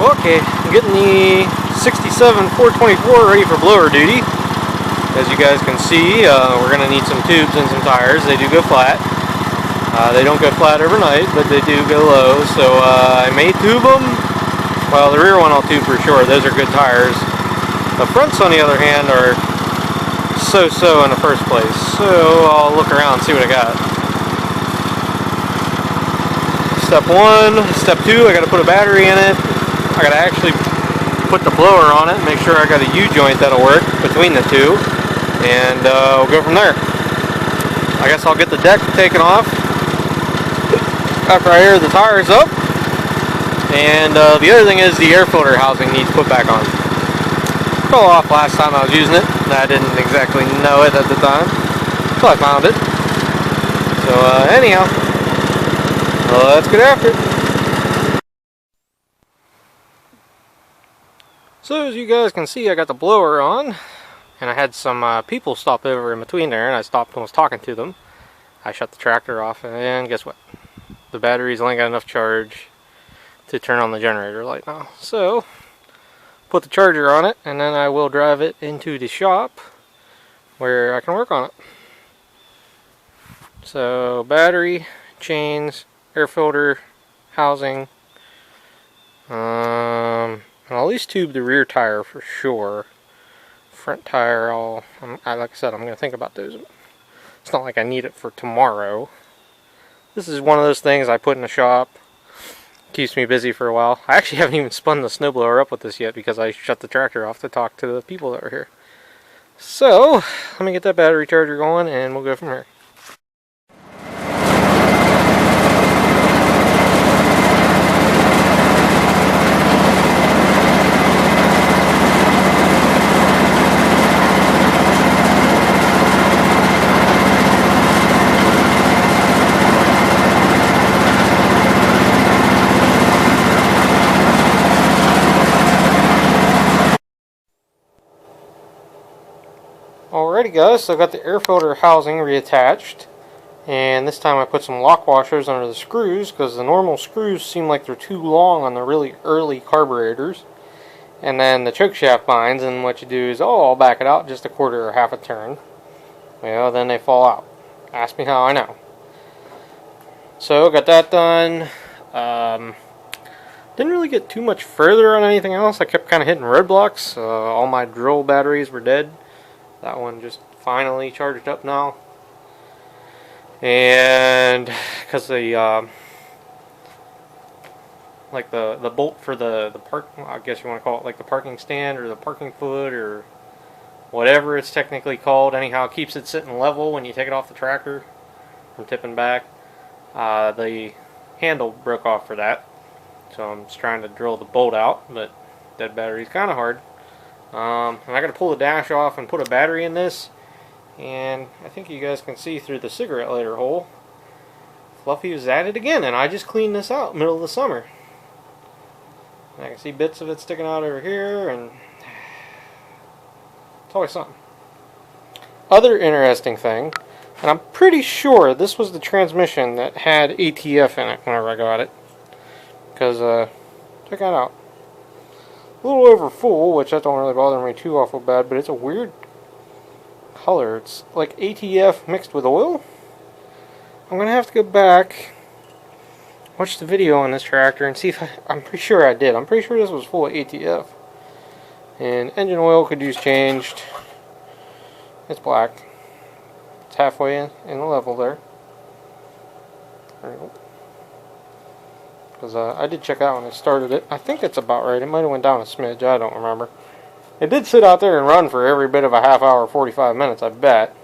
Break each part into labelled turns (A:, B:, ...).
A: Okay, I'm getting the 67 424 ready for blower duty. As you guys can see, we're going to need some tubes and some tires. They do go flat. They don't go flat overnight, but they do go low. So I may tube them. Well, the rear one I'll tube for sure. Those are good tires. The fronts, on the other hand, are so-so in the first place. So I'll look around and see what I got. Step 1, step 2, I got to put a battery in it. I got to actually put the blower on it and make sure I got a U-joint that'll work between the two. And we'll go from there. I guess I'll get the deck taken off after I air the tires up. And the other thing is the air filter housing needs put back on. Fell off last time I was using it. I didn't exactly know it at the time, so I found it. So anyhow, let's get after it. So as you guys can see, I got the blower on, and I had some people stop over in between there, and I stopped and was talking to them. I shut the tractor off, and guess what? The batteries only got enough charge to turn on the generator light now. So put the charger on it, and then I will drive it into the shop where I can work on it. So battery, chains, air filter, housing. I'll at least tube the rear tire for sure. Front tire, like I said, I'm going to think about those. It's not like I need it for tomorrow. This is one of those things I put in the shop. Keeps me busy for a while. I actually haven't even spun the snowblower up with this yet because I shut the tractor off to talk to the people that were here. So, let me get that battery charger going and we'll go from here. Alrighty guys, so I got the air filter housing reattached, and this time I put some lock washers under the screws because the normal screws seem like they're too long on the really early carburetors, and then the choke shaft binds, and what you do is, I'll back it out just a quarter or half a turn. Well, then they fall out. Ask me how I know. So got that done. Didn't really get too much further on anything else. I kept kind of hitting roadblocks. All my drill batteries were dead. That one just finally charged up now, and because the like the bolt for the park, I guess you want to call it like the parking stand or the parking foot or whatever it's technically called. Anyhow, it keeps it sitting level when you take it off the tractor from tipping back. The handle broke off for that, so I'm just trying to drill the bolt out, but dead battery is kind of hard. And I got to pull the dash off and put a battery in this, and I think you guys can see through the cigarette lighter hole. Fluffy was at it again, and I just cleaned this out middle of the summer. And I can see bits of it sticking out over here, and it's always something. Other interesting thing, and I'm pretty sure this was the transmission that had ATF in it whenever I got it, because check that out. A little over full, which that don't really bother me too awful bad, but it's a weird color. It's like ATF mixed with oil. I'm gonna have to go back, watch the video on this tractor, and see if I'm pretty sure I did. I'm pretty sure this was full of ATF. And engine oil could use changed. It's black. It's halfway in the level there. There you go. Because I did check out when I started it. I think it's about right. It might have went down a smidge. I don't remember. It did sit out there and run for every bit of a half hour, 45 minutes, I bet.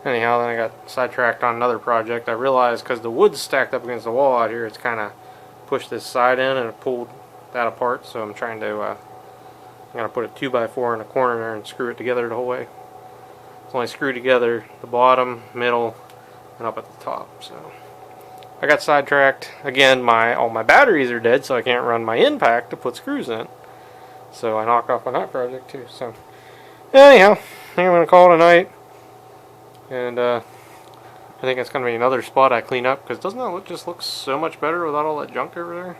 A: Anyhow, then I got sidetracked on another project. I realized because the wood's stacked up against the wall out here, it's kind of pushed this side in and it pulled that apart. So I'm trying to, I'm going to put a 2x4 in the corner there and screw it together the whole way. It's only screwed together the bottom, middle, and up at the top. So I got sidetracked. Again, all my batteries are dead, so I can't run my impact to put screws in. So I knocked off on that project too. So anyhow, I think I'm going to call it a night. And I think it's going to be another spot I clean up, because doesn't that just look so much better without all that junk over there?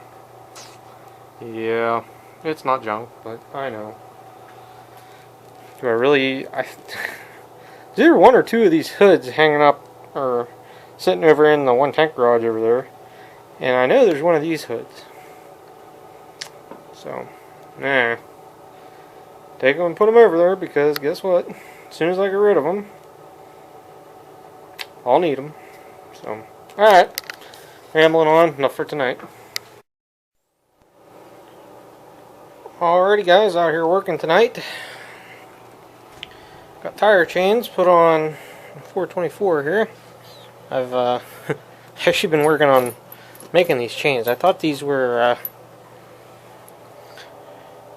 A: Yeah, it's not junk, but I know. Do I really... There's either one or two of these hoods hanging up, or sitting over in the one tank garage over there. And I know there's one of these hoods. So, nah. Take them and put them over there, because guess what? As soon as I get rid of them, I'll need them. So, alright. Rambling on. Enough for tonight. Alrighty guys, out here working tonight. Got tire chains put on 424 here. I've actually been working on making these chains. I thought these were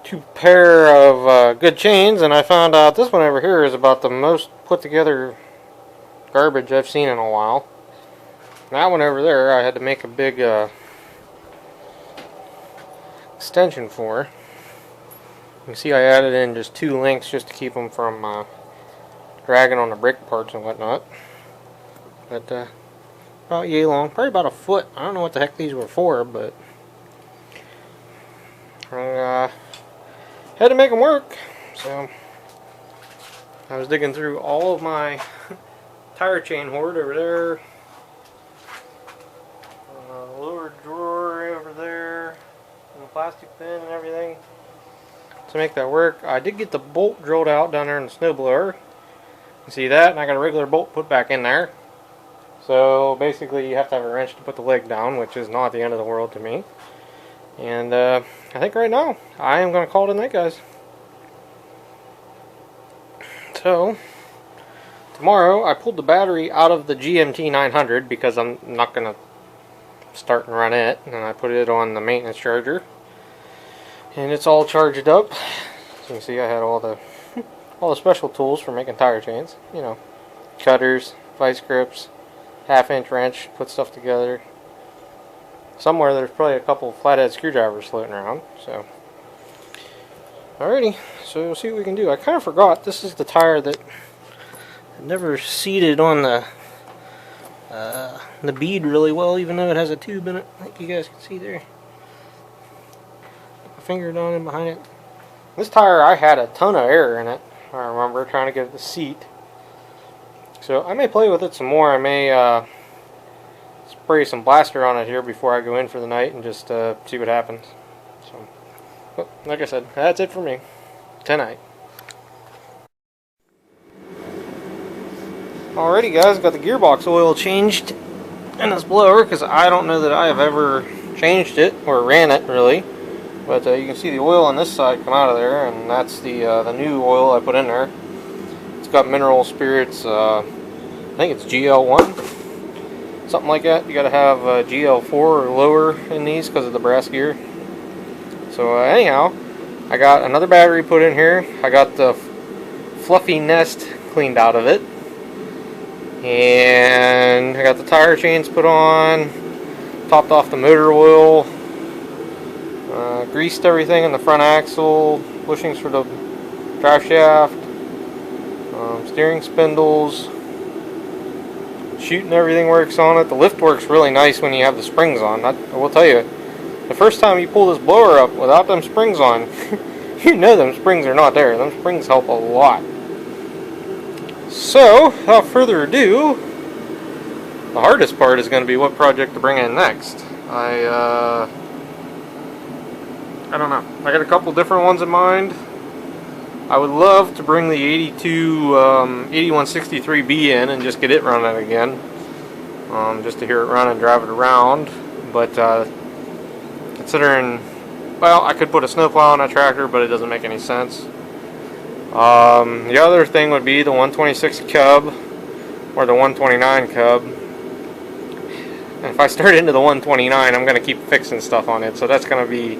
A: two pair of good chains, and I found out this one over here is about the most put together garbage I've seen in a while. That one over there I had to make a big extension for. You can see I added in just 2 links just to keep them from dragging on the brake parts and whatnot. But about yay long, probably about a foot. I don't know what the heck these were for, but I had to make them work. So I was digging through all of my tire chain hoard over there, lower drawer over there, and the plastic bin and everything to make that work. I did get the bolt drilled out down there in the snowblower. You see that? And I got a regular bolt put back in there. So basically you have to have a wrench to put the leg down, which is not the end of the world to me. And I think right now I am going to call it a night, guys. So tomorrow I pulled the battery out of the GMT 900 because I'm not going to start and run it, and I put it on the maintenance charger. And it's all charged up. So you can see I had all the special tools for making tire chains. You know, cutters, vice grips, 1/2-inch wrench, put stuff together. Somewhere there's probably a couple flathead screwdrivers floating around. So, alrighty. So we'll see what we can do. I kind of forgot this is the tire that I never seated on the bead really well, even though it has a tube in it, like you guys can see there. Finger down in behind it. This tire, I had a ton of air in it. I remember trying to get it to seat. So I may play with it some more. I may spray some blaster on it here before I go in for the night and just see what happens. So, but like I said, that's it for me tonight. Alrighty guys, got the gearbox oil changed in this blower because I don't know that I have ever changed it or ran it really. But you can see the oil on this side come out of there, and that's the new oil I put in there. It's got mineral spirits, I think it's GL1, something like that. You got to have GL4 or lower in these because of the brass gear. So anyhow, I got another battery put in here. I got the fluffy nest cleaned out of it, and I got the tire chains put on, topped off the motor oil. Greased everything in the front axle, bushings for the drive shaft, steering spindles, shooting everything works on it. The lift works really nice when you have the springs on. I will tell you, the first time you pull this blower up without them springs on, you know them springs are not there. Them springs help a lot. So, without further ado, the hardest part is going to be what project to bring in next. I don't know. I got a couple different ones in mind. I would love to bring the 8163B in and just get it running again. Just to hear it run and drive it around. But considering, well, I could put a snowplow on a tractor, but it doesn't make any sense. The other thing would be the 126 Cub or the 129 Cub. And if I start into the 129, I'm going to keep fixing stuff on it, so that's going to be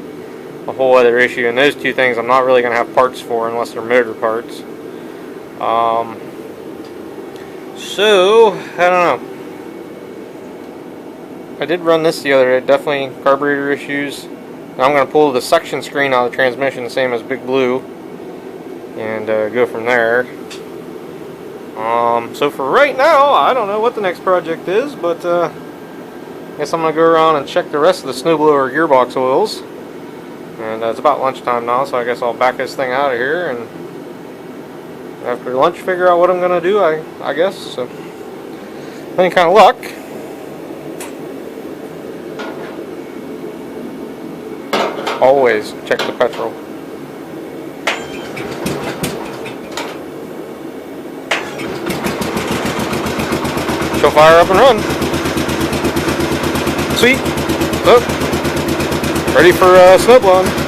A: a whole other issue, and those two things I'm not really going to have parts for unless they're motor parts. So I don't know. I did run this the other day, definitely carburetor issues. Now I'm going to pull the suction screen out of the transmission, the same as Big Blue, and go from there. So for right now, I don't know what the next project is, but I guess I'm going to go around and check the rest of the snowblower gearbox oils. And it's about lunchtime now, so I guess I'll back this thing out of here, and after lunch figure out what I'm going to do, I guess. So, any kind of luck. Always check the petrol. She'll fire up and run. Sweet. So, ready for snowblowing.